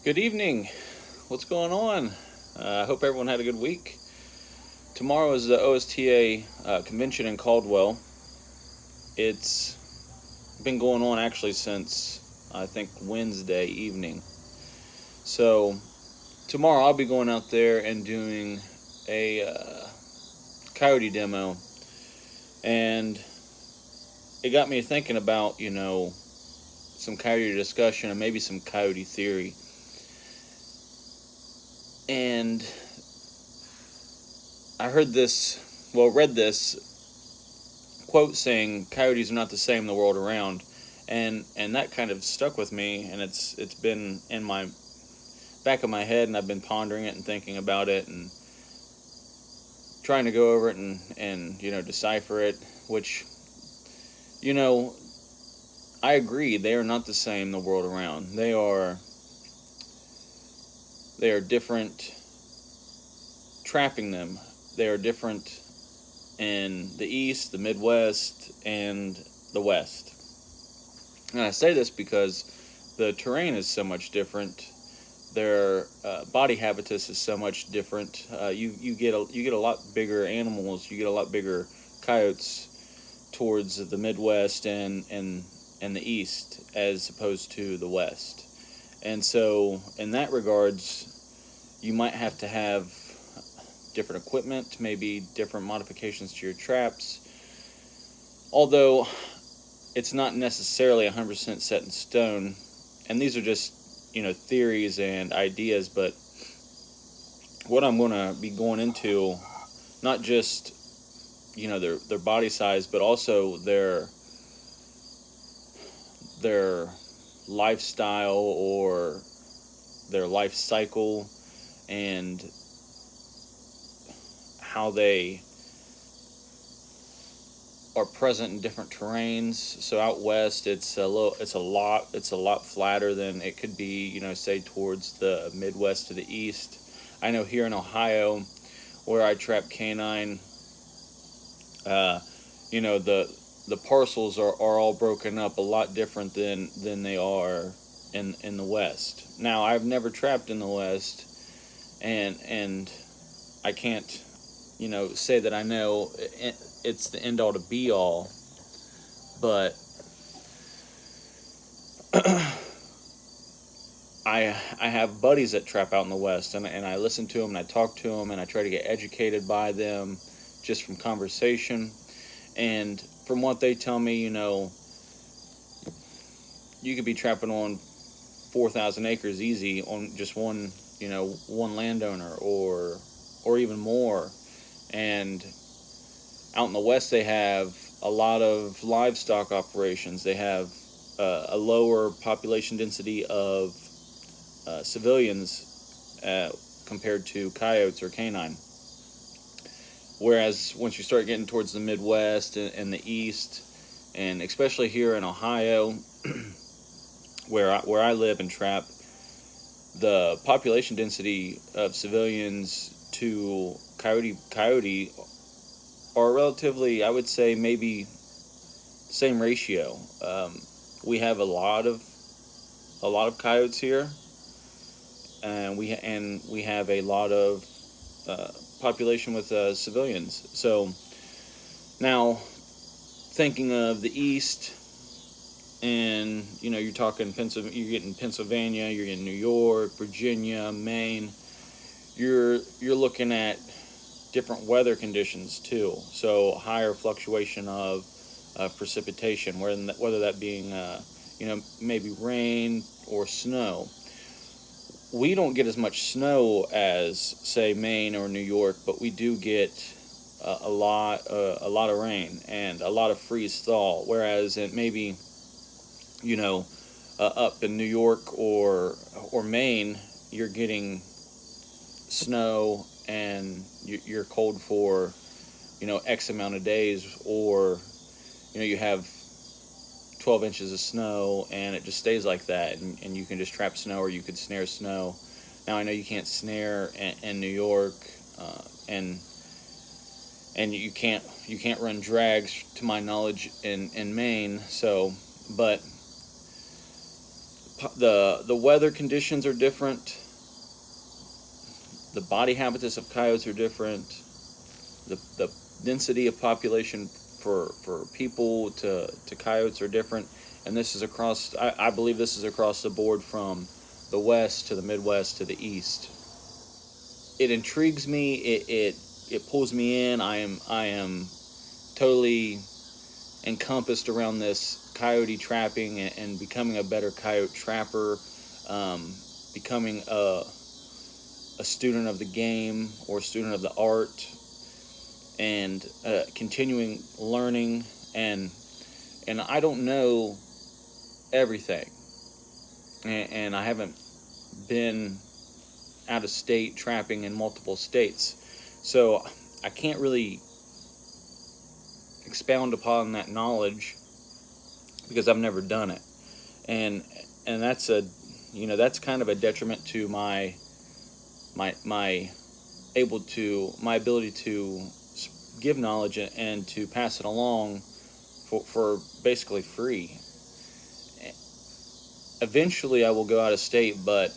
Good evening. What's going on? I hope everyone had a good week. Tomorrow is the OSTA convention in Caldwell. It's been going on actually since I think Wednesday evening. So tomorrow I'll be going out there and doing a coyote demo, and it got me thinking about some coyote discussion and maybe some coyote theory. And I read this quote saying coyotes are not the same the world around, and that kind of stuck with me, and it's been in my back of my head, and I've been pondering it and thinking about it and trying to go over it and decipher it. Which you know I agree, they are not the same the world around. They are different. Trapping them, they are different in the East, the Midwest, and the West. And I say this because the terrain is so much different. Their body habitus is so much different. You get a lot bigger animals. You get a lot bigger coyotes towards the Midwest and the East as opposed to the West. And so, in that regards, you might have to have different equipment, maybe different modifications to your traps. Although it's not necessarily 100% set in stone, and these are just theories and ideas. But what I'm going to be going into, not just their body size, but also their lifestyle or their life cycle, and how they are present in different terrains. So out west, it's a lot flatter than it could be, say towards the Midwest to the east. I know here in Ohio, where I trap canine, the parcels are all broken up a lot different than they are in the West. Now, I've never trapped in the West, and I can't say that I know it's the end all to be all, but I have buddies that trap out in the West, and I listen to them and I talk to them and I try to get educated by them just from conversation. And from what they tell me, you could be trapping on 4,000 acres easy on just one landowner, or even more. And out in the West, they have a lot of livestock operations. They have a lower population density of civilians compared to coyotes or canine. Whereas once you start getting towards the Midwest and the East, and especially here in Ohio, where I live and trap, the population density of civilians to coyote are relatively, I would say, maybe same ratio. We have a lot of coyotes here, and we have a lot of population with civilians. So now, thinking of the East, and you're talking you're getting Pennsylvania, you're getting New York, Virginia, Maine. You're looking at different weather conditions too. So higher fluctuation of precipitation, whether that being maybe rain or snow. We don't get as much snow as, say, Maine or New York, but we do get a lot of rain and a lot of freeze thaw. Whereas it maybe up in New York or Maine, you're getting snow and you're cold for X amount of days, or you have 12 inches of snow and it just stays like that, and you can just trap snow, or you could snare snow. Now, I know you can't snare in New York, and you can't run drags, to my knowledge, in Maine. So, but the weather conditions are different. The body habitats of coyotes are different. The density of population for people to coyotes are different. And this is across, I believe this is across the board from the west to the Midwest to the east. It intrigues me. It pulls me in. I am totally encompassed around this coyote trapping and becoming a better coyote trapper, becoming a student of the game or a student of the art, and continuing learning. And I don't know everything, and I haven't been out of state trapping in multiple states, so I can't really expound upon that knowledge because I've never done it, and that's that's kind of a detriment to my ability to give knowledge and to pass it along for basically free. Eventually I will go out of state, but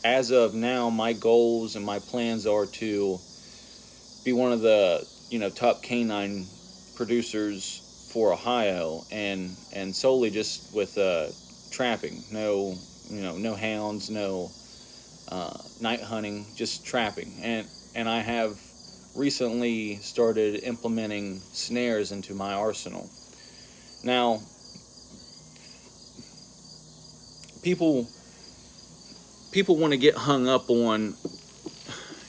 as of now, my goals and my plans are to be one of the top canine producers for Ohio, and solely just with trapping. No hounds, no night hunting, just trapping. And I have recently started implementing snares into my arsenal. Now, people want to get hung up on,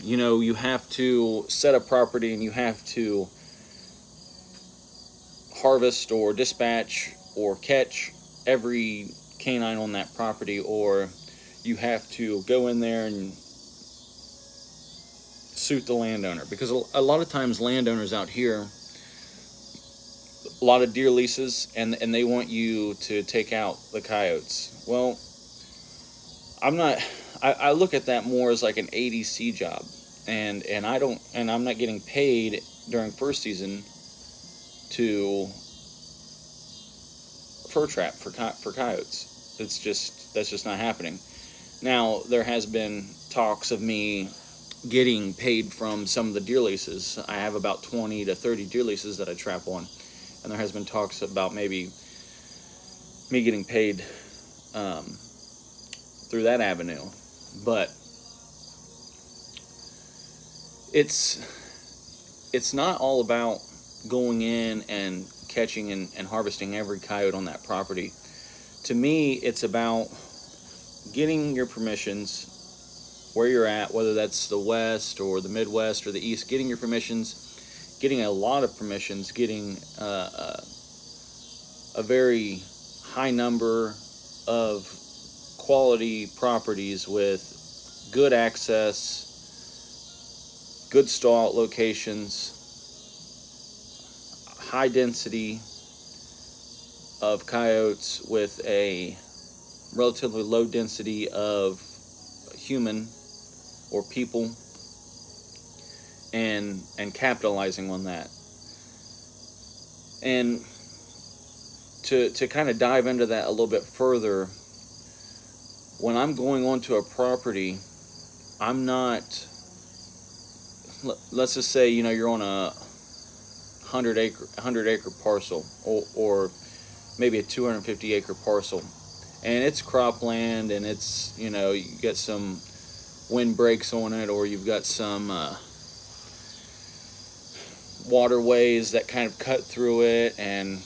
you have to set a property and you have to harvest or dispatch or catch every canine on that property, or you have to go in there and suit the landowner. Because a lot of times landowners out here, a lot of deer leases, and they want you to take out the coyotes. Well, I look at that more as like an ADC job, and I'm not getting paid during first season to fur trap for coyotes. That's just not happening. Now, there has been talks of me getting paid from some of the deer leases. I have about 20 to 30 deer leases that I trap on, and there has been talks about maybe me getting paid through that avenue. But it's not all about going in and catching and harvesting every coyote on that property. To me, it's about getting your permissions where you're at, whether that's the West or the Midwest or the East, getting your permissions, getting a lot of permissions, getting a very high number of quality properties with good access, good stall locations, high density of coyotes with a relatively low density of human or people, and capitalizing on that. And to kind of dive into that a little bit further, when I'm going onto a property, I'm not, let's just say, you're on a 100 acre parcel, or maybe a 250 acre parcel, and it's cropland, and it's, you get some windbreaks on it, or you've got some waterways that kind of cut through it, and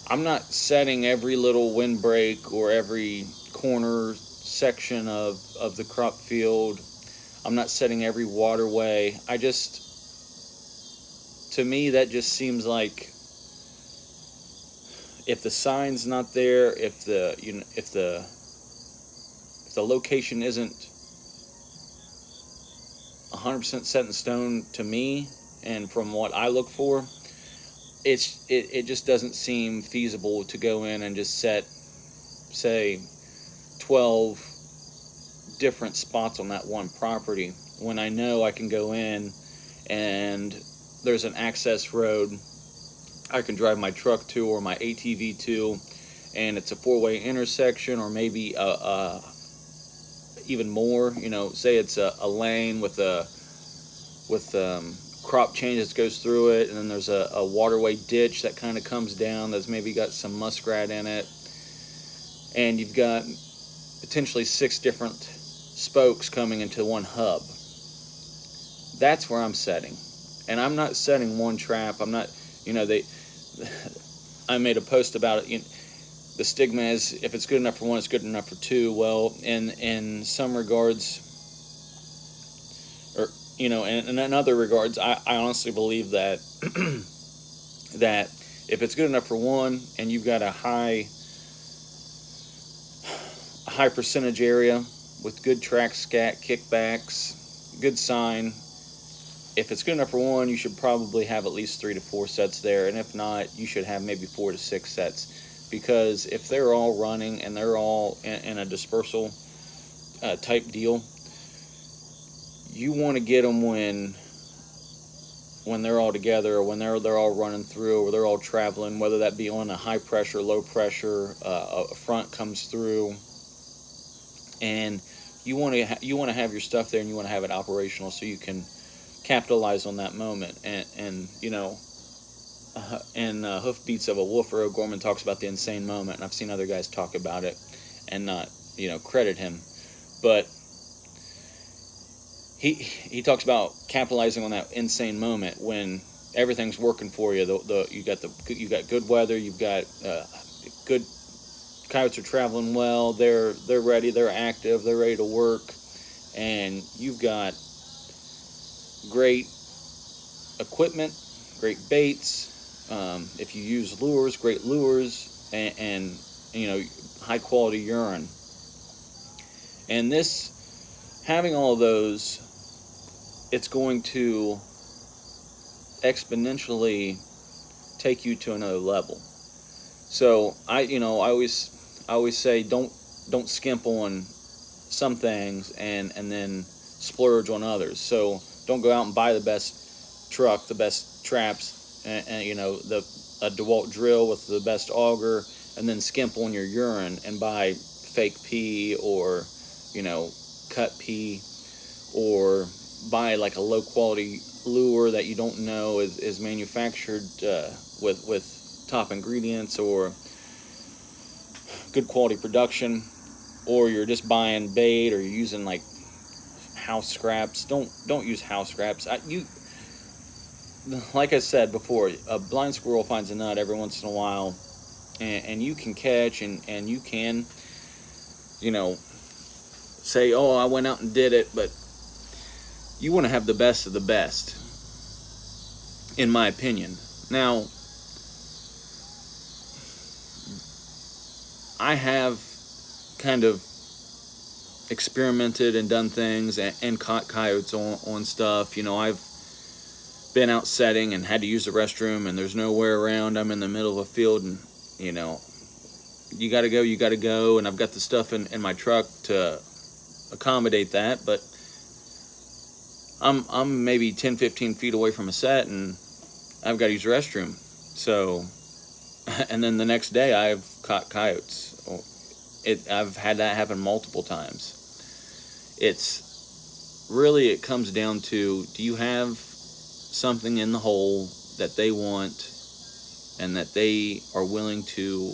I'm not setting every little windbreak or every corner section of the crop field. I'm not setting every waterway. To me, that just seems like, if the sign's not there, if the location isn't 100% set in stone to me, and from what I look for, it just doesn't seem feasible to go in and just set, say, 12 different spots on that one property, when I know I can go in and there's an access road I can drive my truck to, or my ATV to, and it's a four-way intersection, or maybe even more. Say it's a lane with crop change that goes through it, and then there's a waterway ditch that kind of comes down that's maybe got some muskrat in it, and you've got potentially 6 different spokes coming into one hub. That's where I'm setting. And I'm not setting one trap. I'm not, I made a post about it. The stigma is, if it's good enough for one, it's good enough for two. Well, in some regards, or and in other regards, I honestly believe that that if it's good enough for one, and you've got a high percentage area with good track scat kickbacks, good sign. If it's good enough for one, you should probably have at least 3 to 4 sets there, and if not, you should have maybe 4 to 6 sets, because if they're all running and they're all in a dispersal type deal, you want to get them when they're all together, or when they're all running through, or they're all traveling, whether that be on a high pressure, low pressure, a front comes through, and you want to have your stuff there, and you want to have it operational so you can capitalize on that moment. And Hoofbeats of a Wolfer, O'Gorman talks about the insane moment, and I've seen other guys talk about it and not credit him, but he talks about capitalizing on that insane moment when everything's working for you. You got good weather, you've got good coyotes are traveling well, they're ready, they're active, they're ready to work, and you've got great equipment, great baits. If you use lures, great lures, and high quality urine. And this, having all of those, it's going to exponentially take you to another level. So I always say don't skimp on some things and then splurge on others. So don't go out and buy the best truck, the best traps, and a DeWalt drill with the best auger, and then skimp on your urine and buy fake pee, or cut pee, or buy like a low quality lure that you don't know is manufactured with top ingredients or good quality production, or you're just buying bait, or you're using like house scraps. Don't use house scraps. Like I said before, a blind squirrel finds a nut every once in a while, and you can catch and you can say, oh, I went out and did it, but you want to have the best of the best, in my opinion. Now, I have kind of experimented and done things and caught coyotes on stuff. I've been out setting and had to use the restroom, and there's nowhere around. I'm in the middle of a field, and you gotta go, and I've got the stuff in my truck to accommodate that, but I'm maybe 10-15 feet away from a set, and I've got to use the restroom. So, and then the next day I've caught coyotes. I've had that happen multiple times. It comes down to, do you have something in the hole that they want and that they are willing to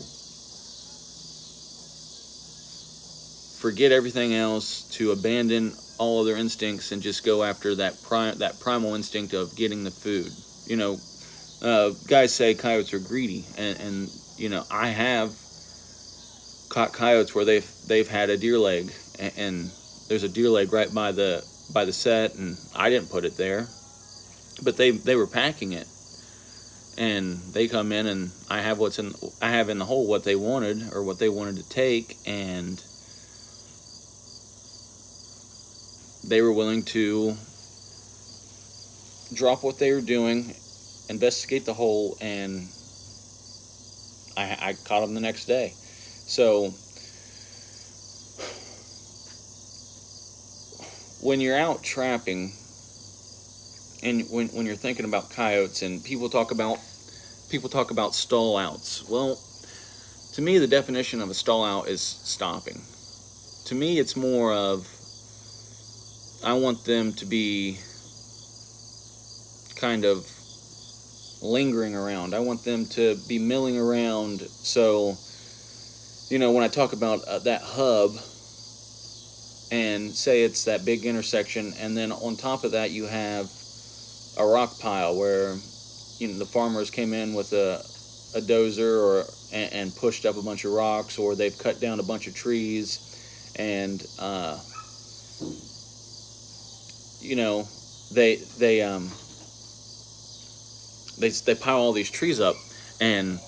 forget everything else, to abandon all other instincts and just go after that primal instinct of getting the food? Guys say coyotes are greedy, and I have caught coyotes where they've had a deer leg, and there's a deer leg right by the set, and I didn't put it there, but they were packing it, and they come in, and I have in the hole what they wanted, or what they wanted to take, and they were willing to drop what they were doing, investigate the hole, and I caught them the next day. So when you're out trapping, and when you're thinking about coyotes, and people talk about stall outs. Well, To me, the definition of a stall out is stopping. To me, it's more of, I want them to be kind of lingering around. I want them to be milling around. So, when I talk about that hub, and say it's that big intersection, and then on top of that you have a rock pile where the farmers came in with a dozer and pushed up a bunch of rocks, or they've cut down a bunch of trees, and they pile all these trees up, and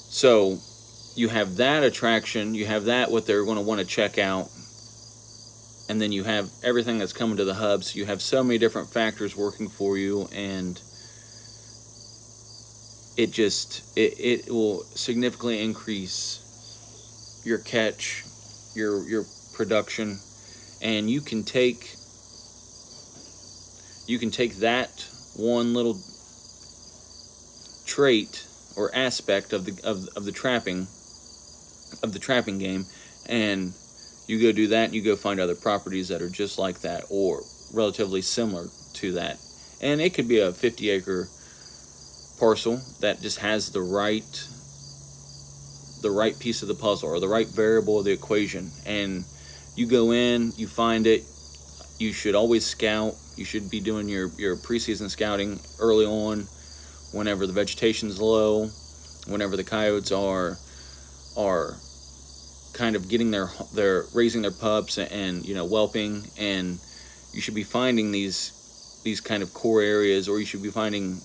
so you have that attraction, you have that what they're going to want to check out, and then you have everything that's coming to the hubs. You have so many different factors working for you, and it will significantly increase your catch, your production, and you can take that one little trait or aspect of the trapping game, and you go do that, and you go find other properties that are just like that or relatively similar to that. And it could be a 50-acre parcel that just has the right piece of the puzzle or the right variable of the equation, and you go in, you find it. You should always scout. You should be doing your preseason scouting early on, whenever the vegetation's low, whenever the coyotes are kind of getting they're raising their pups and whelping, and you should be finding these kind of core areas, or you should be finding,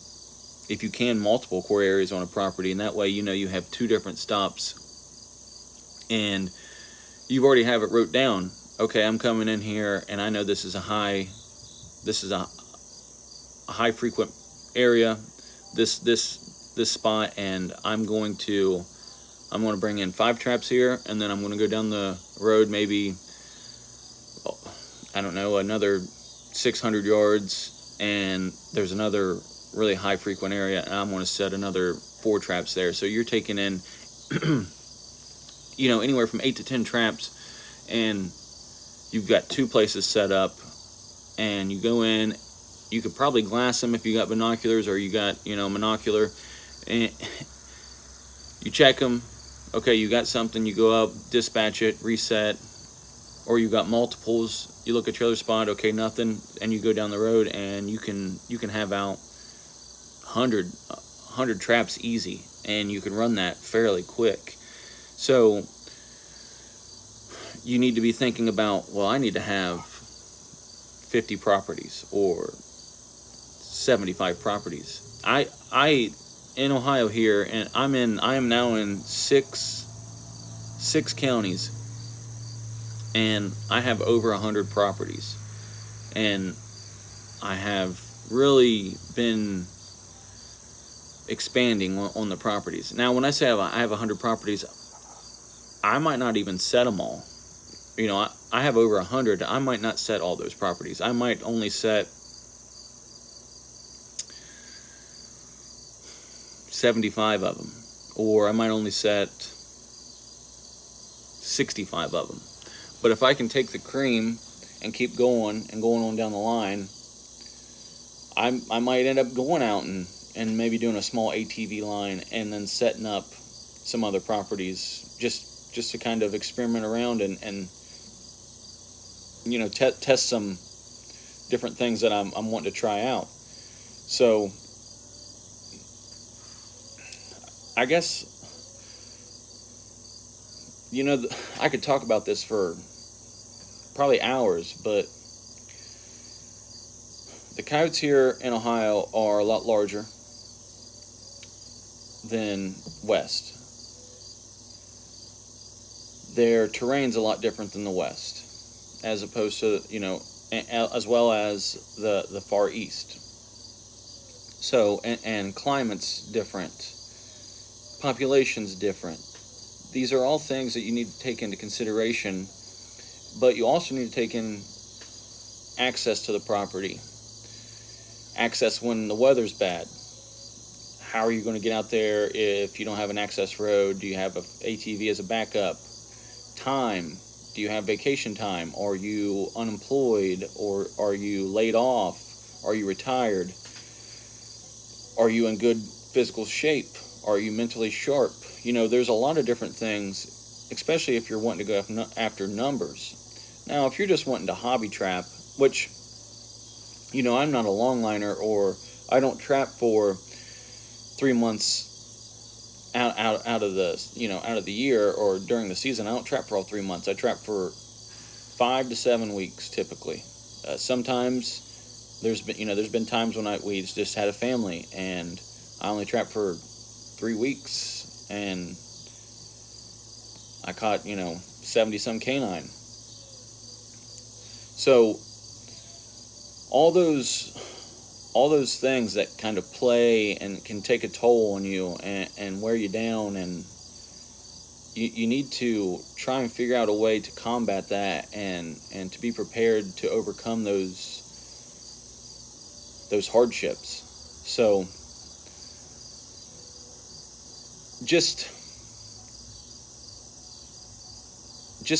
if you can, multiple core areas on a property, and that way you have two different stops, and you already have it wrote down. Okay, I'm coming in here, and I know this is a high frequent area, this spot, and I'm going to bring in 5 traps here, and then I'm going to go down the road maybe, I don't know, another 600 yards, and there's another really high frequent area, and I'm going to set another 4 traps there. So you're taking in anywhere from 8 to 10 traps, and you've got 2 places set up, and you go in. You could probably glass them if you got binoculars, or you got monocular, and you check them. Okay, you got something, you go up, dispatch it, reset, or you got multiples, you look at your other spot, okay, nothing, and you go down the road, and you can have out 100 traps easy, and you can run that fairly quick. So you need to be thinking about, well, I need to have 50 properties or 75 properties. I in Ohio here, and I am now in six counties, and I have over 100 properties, and I have really been expanding on the properties. Now, when I say I have 100 properties, I might not even set them all. I have over 100. I might not set all those properties. I might only set 75 of them, or I might only set 65 of them. But if I can take the cream and keep going on down the line, I might end up going out and maybe doing a small ATV line, and then setting up some other properties just to kind of experiment around and test some different things that I'm wanting to try out. So I guess, I could talk about this for probably hours, but the coyotes here in Ohio are a lot larger than west. Their terrain's a lot different than the west, as opposed to, as well as the far east. So, and climate's different. Population's different. These are all things that you need to take into consideration, but you also need to take in access to the property. Access when the weather's bad. how are you going to get out there if you don't have an access road? Do you have a ATV as a backup? Time. Do you have vacation time? Are you unemployed, or are you laid off? Are you retired? Are you in good physical shape? Are you mentally sharp? There's a lot of different things, especially if you're wanting to go after numbers. Now, if you're just wanting to hobby trap, which, I'm not a longliner, or I don't trap for 3 months out of the year, or during the season. I don't trap for all 3 months. I trap for 5 to 7 weeks typically. Sometimes there's been times when we just had a family and I only trapped for 3 weeks and I caught 70 some canine. So all those things that kind of play and can take a toll on you and wear you down, and you need to try and figure out a way to combat that and to be prepared to overcome those hardships. So just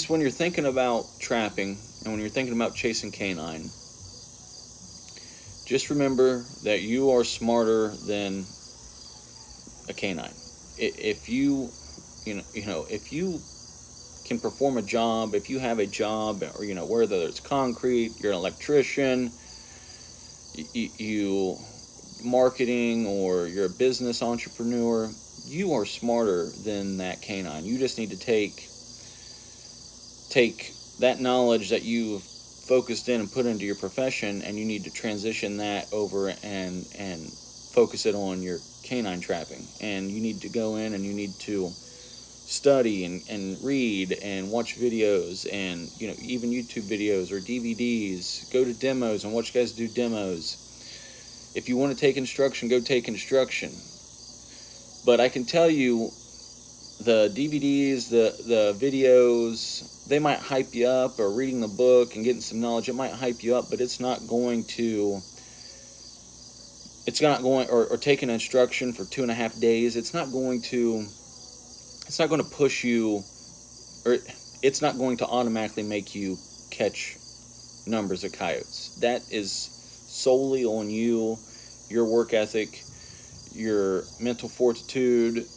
when you're thinking about trapping and when you're thinking about chasing canine, just remember that you are smarter than a canine. If you can perform a job, if you have a job, or whether it's concrete, you're an electrician, you marketing, or you're a business entrepreneur, you are smarter than that canine. You just need to take that knowledge that you've focused in and put into your profession, and you need to transition that over and focus it on your canine trapping. And you need to go in and you need to study and read and watch videos, and even YouTube videos or DVDs. Go to demos and watch guys do demos. If you want to take instruction, go take instruction. But I can tell you, the DVDs, the videos, they might hype you up, or reading the book and getting some knowledge, it might hype you up, but it's not going to, or taking instruction for 2.5 days, it's not going to push you, or it's not going to automatically make you catch numbers of coyotes. That is solely on you, your work ethic, your mental fortitude,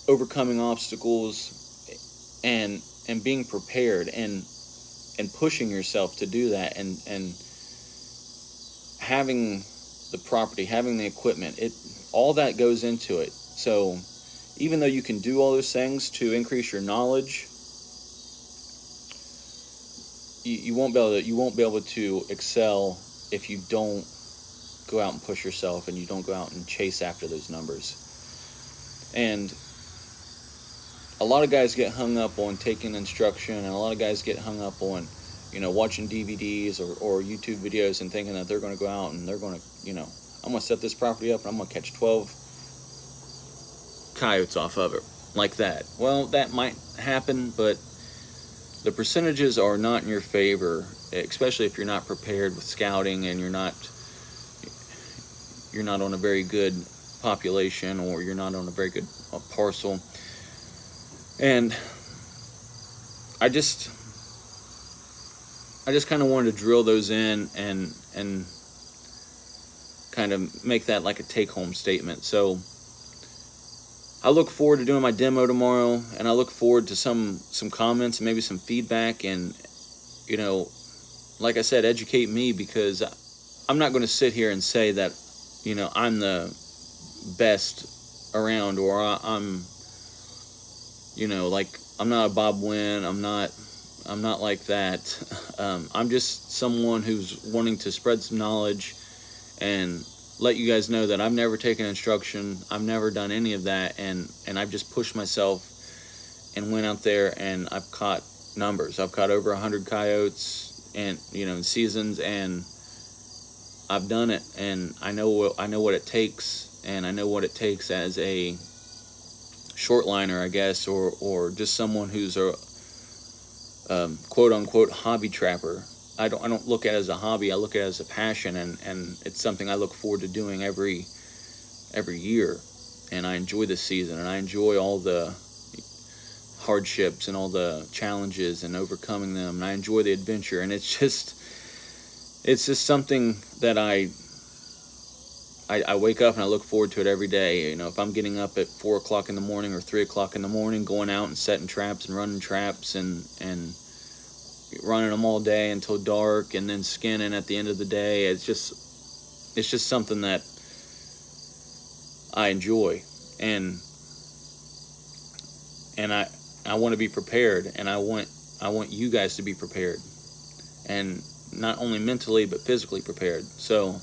overcoming obstacles, and being prepared, and pushing yourself to do that, and having the property, having the equipment, all that goes into it. So even though you can do all those things to increase your knowledge, you won't be able to excel if you don't go out and push yourself, and you don't go out and chase after those numbers. And a lot of guys get hung up on taking instruction, and a lot of guys get hung up on, watching DVDs or YouTube videos and thinking that they're going to go out and they're going to, I'm going to set this property up and I'm going to catch 12 coyotes off of it like that. Well, that might happen, but the percentages are not in your favor, especially if you're not prepared with scouting, and you're not on a very good population, or you're not on a very good parcel. And I just kind of wanted to drill those in and kind of make that like a take-home statement. So I look forward to doing my demo tomorrow, and I look forward to some comments and maybe some feedback, and like I said, educate me, because I'm not going to sit here and say that I'm the best around, or I'm like, I'm not a Bob Wynn, I'm not like that. I'm just someone who's wanting to spread some knowledge and let you guys know that I've never taken instruction, I've never done any of that, and I've just pushed myself and went out there, and I've caught numbers. I've caught over 100 coyotes, and in seasons, and I've done it, and I know what it takes, and I know what it takes as a short liner, I guess, or just someone who's a quote unquote hobby trapper. I don't look at it as a hobby. I look at it as a passion, and it's something I look forward to doing every year. And I enjoy this season, and I enjoy all the hardships and all the challenges and overcoming them. And I enjoy the adventure, and it's just something that I wake up and I look forward to it every day. You know, if I'm getting up at 4 o'clock in the morning or 3 o'clock in the morning, going out and setting traps and running traps and running them all day until dark, and then skinning at the end of the day, it's just something that I enjoy, and I want to be prepared, and I want you guys to be prepared, and not only mentally but physically prepared. So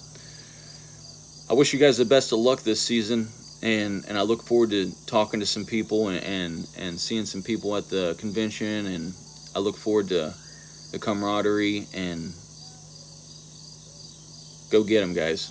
I wish you guys the best of luck this season, and I look forward to talking to some people and seeing some people at the convention, and I look forward to the camaraderie, and go get them, guys.